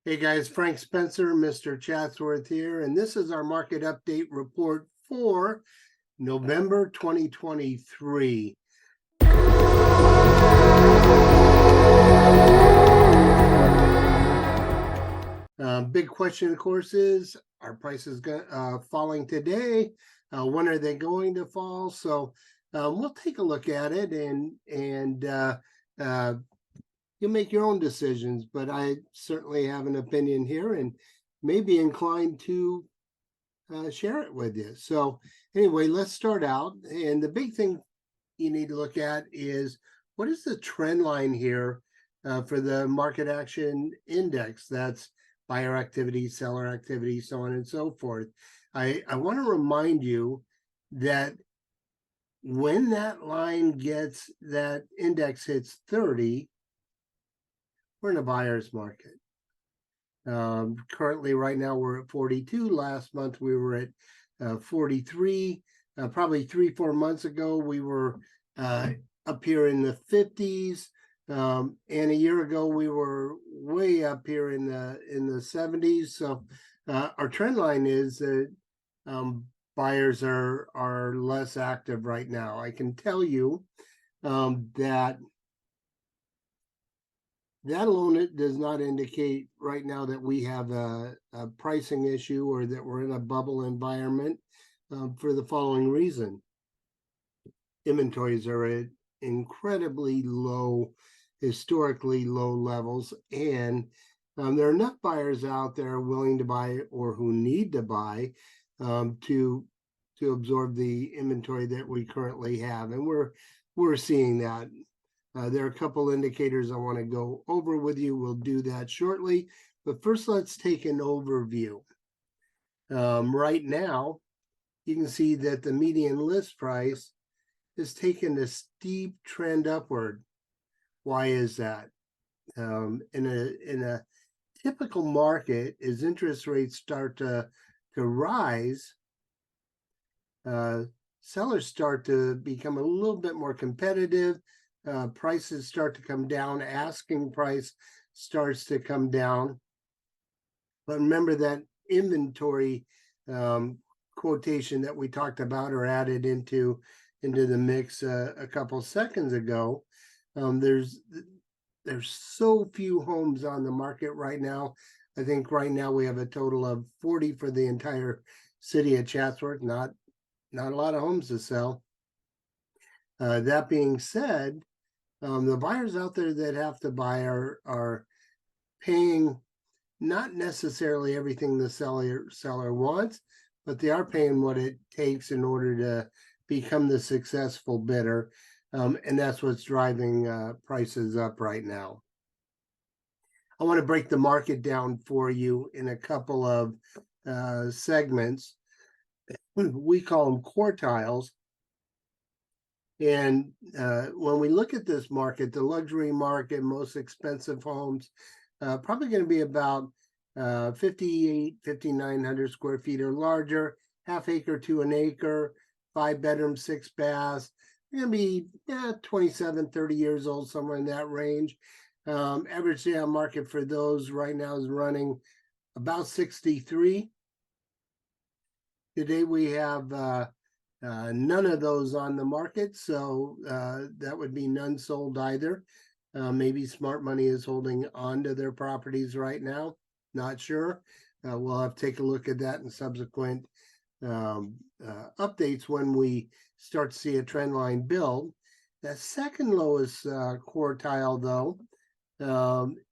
Hey guys, Frank Spencer, Mr. Chatsworth here, and this is our market update report for November 2023. Big question, of course, is are prices falling today? When are they going to fall? So we'll take a look at it and you'll make your own decisions. But I certainly have an opinion here and may be inclined to share it with you. So anyway, let's start out. And the big thing you need to look at is what is the trend line here for the market action index? That's buyer activity, seller activity, so on and so forth. I want to remind you that when that index hits 30, we're in a buyer's market. Currently, right now, we're at 42. Last month, we were at 43. Probably 3-4 months ago, we were up here in the 50s. And a year ago, we were way up here in the 70s. So our trend line is that buyers are less active right now. I can tell you that alone does not indicate right now that we have a pricing issue or that we're in a bubble environment for the following reason. Inventories are at incredibly low, historically low levels, and there are enough buyers out there willing to buy or who need to buy to absorb the inventory that we currently have, and we're seeing that. There are a couple indicators I want to go over with you. We'll do that shortly. But first, let's take an overview. Right now, you can see that the median list price has taken a steep trend upward. Why is that? In a typical market, as interest rates start to rise, sellers start to become a little bit more competitive. Prices start to come down, asking price starts to come down. But remember that inventory quotation that we talked about or added into the mix a couple seconds ago. There's so few homes on the market right now. I think right now we have a total of 40 for the entire city of Chatsworth. Not a lot of homes to sell. That being said, the buyers out there that have to buy are paying not necessarily everything the seller wants, but they are paying what it takes in order to become the successful bidder, and that's what's driving prices up right now. I want to break the market down for you in a couple of segments. We call them quartiles. And when we look at this market, the luxury market, most expensive homes, probably going to be about 5,900 square feet or larger, half acre to an acre, 5 bedrooms, 6 baths. They're going to be 27, 30 years old, somewhere in that range. Average sale market for those right now is running about 63. Today we have none of those on the market, so that would be none sold either. Maybe smart money is holding on to their properties right now. Not sure. We'll have to take a look at that in subsequent updates when we start to see a trend line build. The second lowest quartile, though,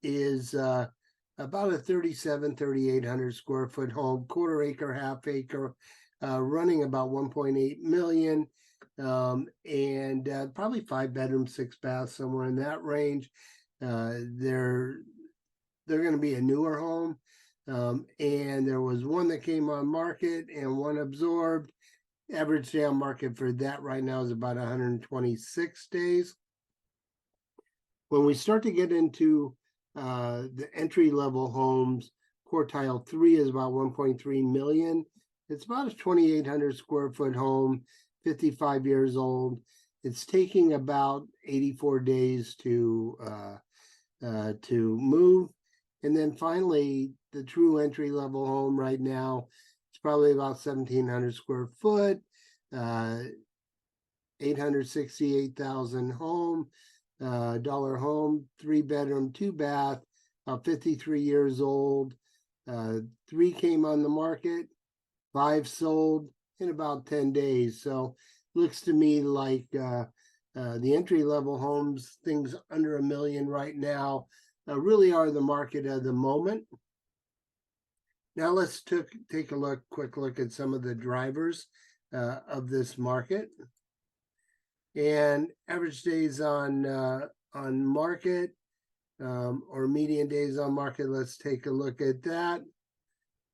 is about a 3,800 square foot home, quarter acre, half acre, running about 1.8 million, and probably 5 bedrooms, 6 baths, somewhere in that range. They're going to be a newer home, and there was one that came on market and one absorbed. Average sale market for that right now is about 126 days. When we start to get into the entry level homes, quartile 3 is about 1.3 million. It's about a 2,800 square foot home, 55 years old. It's taking about 84 days to move. And then finally, the true entry level home right now, it's probably about 1,700 square foot, 868,000 home, dollar home, 3-bedroom, 2-bath, 53 years old. 3 came on the market, 5 sold in about 10 days. So looks to me like the entry level homes, things under $1 million right now, really are the market of the moment. Now let's take a quick look at some of the drivers of this market. And average days on market, or median days on market. Let's take a look at that.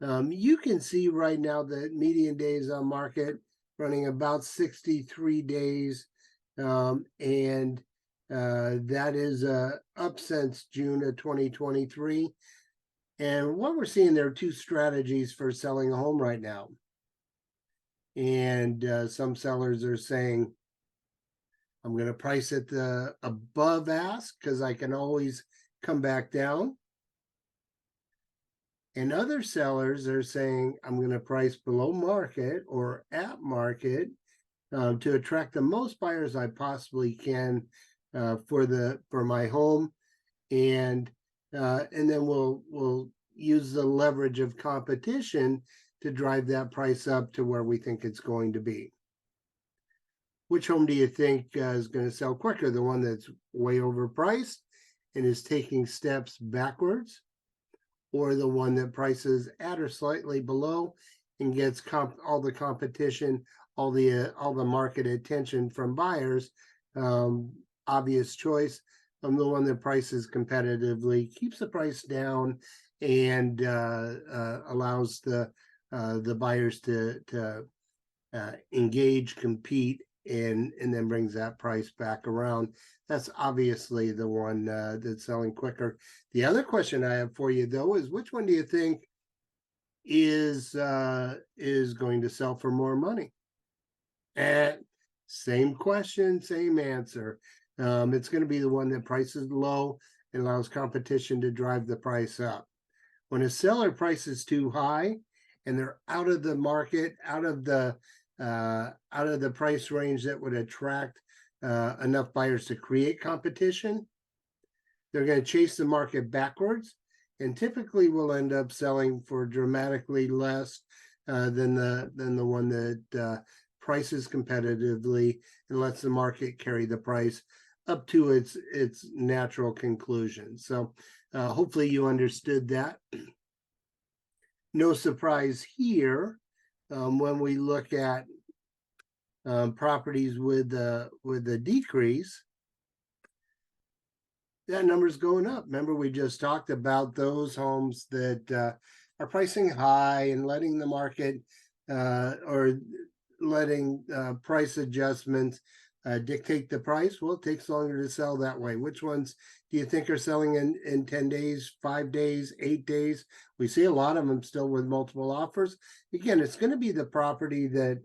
You can see right now that median days on market running about 63 days, and that is up since June of 2023. And what we're seeing, there are 2 strategies for selling a home right now. And some sellers are saying, I'm going to price it above ask because I can always come back down. And other sellers are saying, I'm going to price below market or at market to attract the most buyers I possibly can for my home, and then we'll use the leverage of competition to drive that price up to where we think it's going to be. Which home do you think is going to sell quicker? The one that's way overpriced and is taking steps backwards, or the one that prices at or slightly below and gets all the competition, all the market attention from buyers? Obvious choice. The one that prices competitively, keeps the price down, and allows the buyers to engage, compete, and then brings that price back around. That's obviously the one that's selling quicker. The other question I have for you, though, is which one do you think is going to sell for more money? Same question, same answer. It's going to be the one that prices low and allows competition to drive the price up. When a seller prices too high and they're out of the market, out of the price range that would attract enough buyers to create competition, they're going to chase the market backwards, and typically will end up selling for dramatically less than the one that prices competitively and lets the market carry the price up to its natural conclusion. So hopefully you understood that. No surprise here when we look at properties with a decrease, that number's going up. Remember, we just talked about those homes that are pricing high and letting the market or letting price adjustments dictate the price. Well, it takes longer to sell that way. Which ones do you think are selling in 10 days, 5 days, 8 days? We see a lot of them still with multiple offers. Again, it's going to be the property that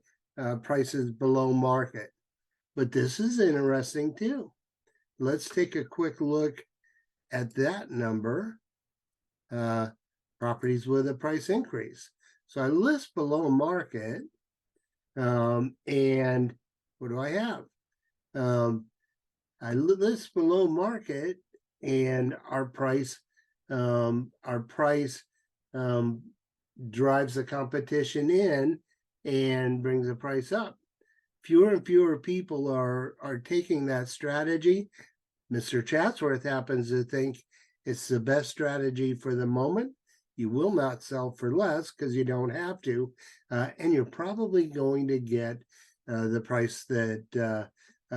prices below market. But this is interesting too. Let's take a quick look at that number. Properties with a price increase. So I list below market, and what do I have? I list below market, and our price drives the competition in and brings the price up. Fewer and fewer people are taking that strategy. Mr. Chatsworth happens to think it's the best strategy for the moment. You will not sell for less because you don't have to, and you're probably going to get the price that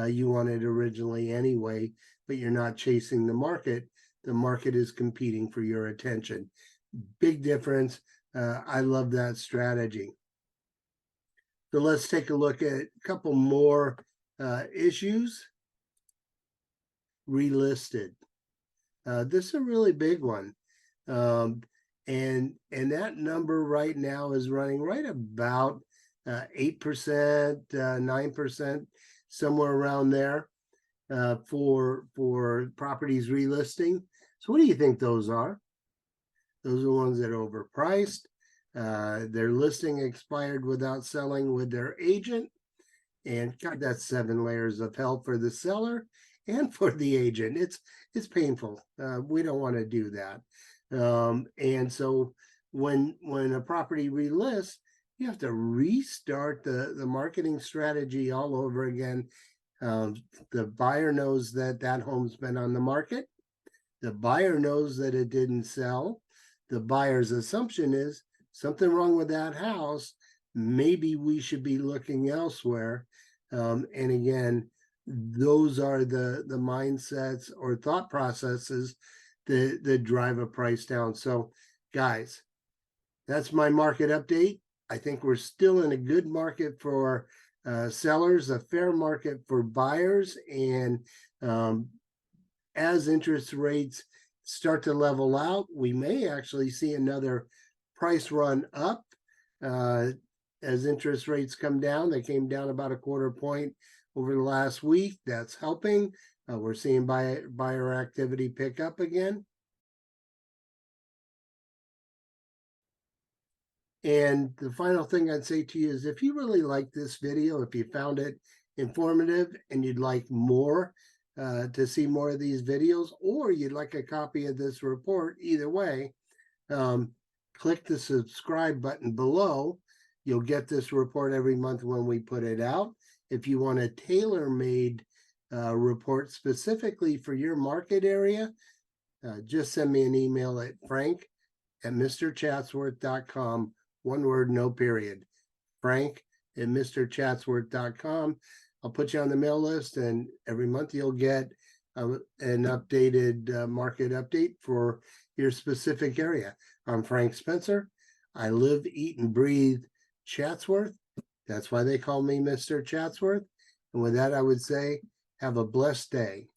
you wanted originally anyway, but you're not chasing the market. The market is competing for your attention. Big difference. I love that strategy. So let's take a look at a couple more issues. Relisted. This is a really big one. And that number right now is running right about 8%, 9%, somewhere around there for properties relisting. So what do you think those are? Those are the ones that are overpriced. Their listing expired without selling with their agent. And God, that's 7 layers of hell for the seller and for the agent. It's painful. We don't want to do that. And so when a property relists, you have to restart the marketing strategy all over again. The buyer knows that home's been on the market. The buyer knows that it didn't sell. The buyer's assumption is something wrong with that house. Maybe we should be looking elsewhere. And again, those are the mindsets or thought processes that drive a price down. So, guys, that's my market update. I think we're still in a good market for sellers, a fair market for buyers, and as interest rates start to level out, we may actually see another price run up. As interest rates come down, they came down about a 1/4 point over the last week. That's helping. We're seeing buyer activity pick up again. And the final thing I'd say to you is if you really like this video, if you found it informative and you'd like more to see more of these videos, or you'd like a copy of this report, either way, click the subscribe button below. You'll get this report every month when we put it out. If you want a tailor-made report specifically for your market area, just send me an email at frank@mrchatsworth.com. One word, no period. frank@mrchatsworth.com. I'll put you on the mail list, and every month you'll get an updated market update for your specific area. I'm Frank Spencer. I live, eat, and breathe Chatsworth. That's why they call me Mr. Chatsworth. And with that, I would say, have a blessed day.